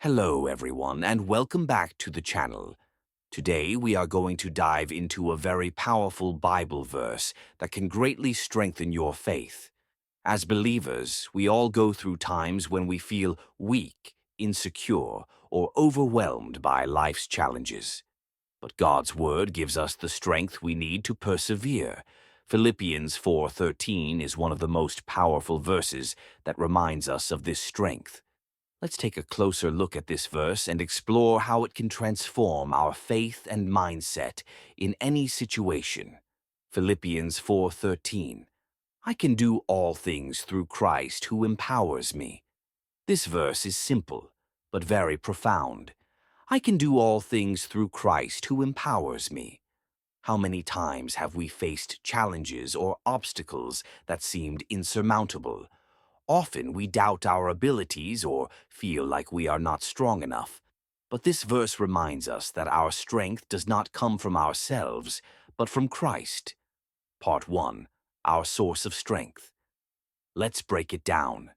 Hello, everyone, and welcome back to the channel. Today, we are going to dive into a very powerful Bible verse that can greatly strengthen your faith. As believers, we all go through times when we feel weak, insecure, or overwhelmed by life's challenges. But God's Word gives us the strength we need to persevere. Philippians 4:13 is one of the most powerful verses that reminds us of this strength. Let's take a closer look at this verse and explore how it can transform our faith and mindset in any situation. Philippians 4:13. I can do all things through Christ who empowers me. This verse is simple, but very profound. I can do all things through Christ who empowers me. How many times have we faced challenges or obstacles that seemed insurmountable? Often we doubt our abilities or feel like we are not strong enough. But this verse reminds us that our strength does not come from ourselves, but from Christ. Part 1. Our source of strength. Let's break it down.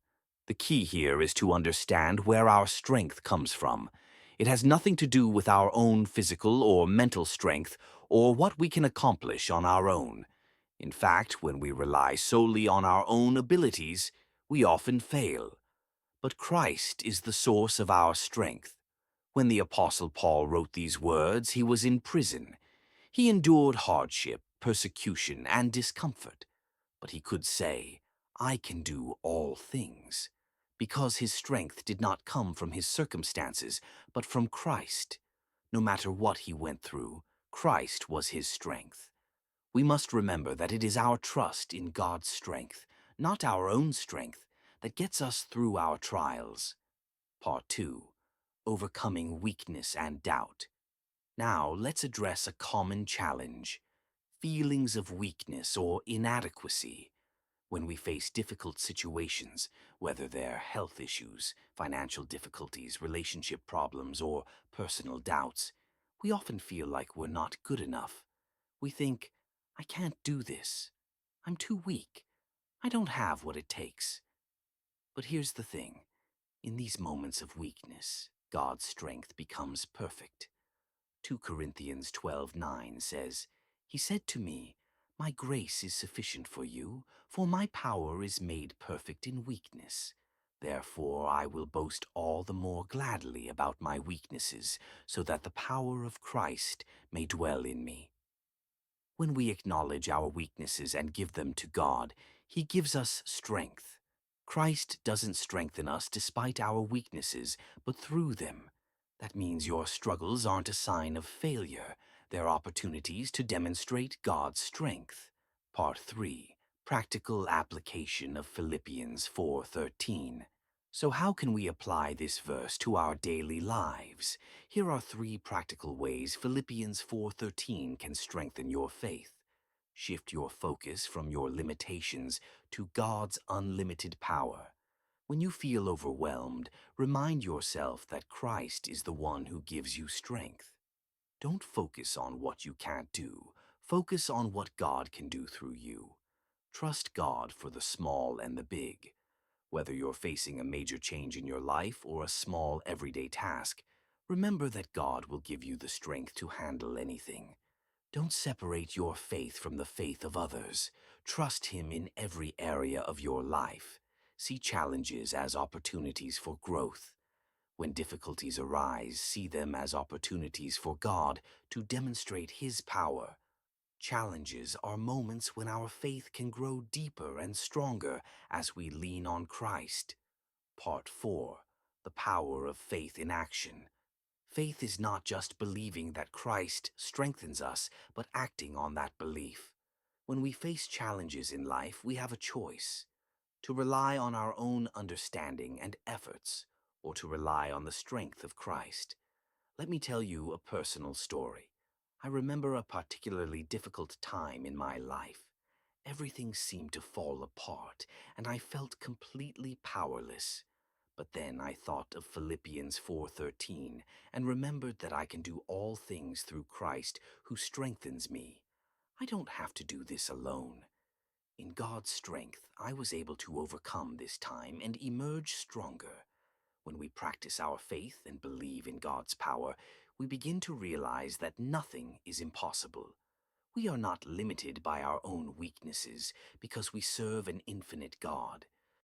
The key here is to understand where our strength comes from. It has nothing to do with our own physical or mental strength or what we can accomplish on our own. In fact, when we rely solely on our own abilities, we often fail. But Christ is the source of our strength. When the Apostle Paul wrote these words, he was in prison. He endured hardship, persecution, and discomfort. But he could say, I can do all things, because his strength did not come from his circumstances, but from Christ. No matter what he went through, Christ was his strength. We must remember that it is our trust in God's strength, not our own strength, that gets us through our trials. Part 2. Overcoming weakness and doubt. Now, let's address a common challenge: feelings of weakness or inadequacy. When we face difficult situations, whether they're health issues, financial difficulties, relationship problems, or personal doubts, we often feel like we're not good enough. We think, I can't do this. I'm too weak. I don't have what it takes. But here's the thing. In these moments of weakness, God's strength becomes perfect. 2 Corinthians 12:9 says, He said to me, My grace is sufficient for you, for my power is made perfect in weakness. Therefore I will boast all the more gladly about my weaknesses, so that the power of Christ may dwell in me. When we acknowledge our weaknesses and give them to God, He gives us strength. Christ doesn't strengthen us despite our weaknesses, but through them. That means your struggles aren't a sign of failure. They're opportunities to demonstrate God's strength. Part 3. Practical application of Philippians 4:13. So how can we apply this verse to our daily lives? Here are 3 practical ways Philippians 4:13 can strengthen your faith. Shift your focus from your limitations to God's unlimited power. When you feel overwhelmed, remind yourself that Christ is the one who gives you strength. Don't focus on what you can't do. Focus on what God can do through you. Trust God for the small and the big. Whether you're facing a major change in your life or a small everyday task, remember that God will give you the strength to handle anything. Don't separate your faith from the faith of others. Trust Him in every area of your life. See challenges as opportunities for growth. When difficulties arise, see them as opportunities for God to demonstrate His power. Challenges are moments when our faith can grow deeper and stronger as we lean on Christ. Part 4. The power of faith in action. Faith is not just believing that Christ strengthens us, but acting on that belief. When we face challenges in life, we have a choice: to rely on our own understanding and efforts, or to rely on the strength of Christ. Let me tell you a personal story. I remember a particularly difficult time in my life. Everything seemed to fall apart, and I felt completely powerless. But then I thought of Philippians 4:13 and remembered that I can do all things through Christ who strengthens me. I don't have to do this alone. In God's strength, I was able to overcome this time and emerge stronger. When we practice our faith and believe in God's power, we begin to realize that nothing is impossible. We are not limited by our own weaknesses because we serve an infinite God.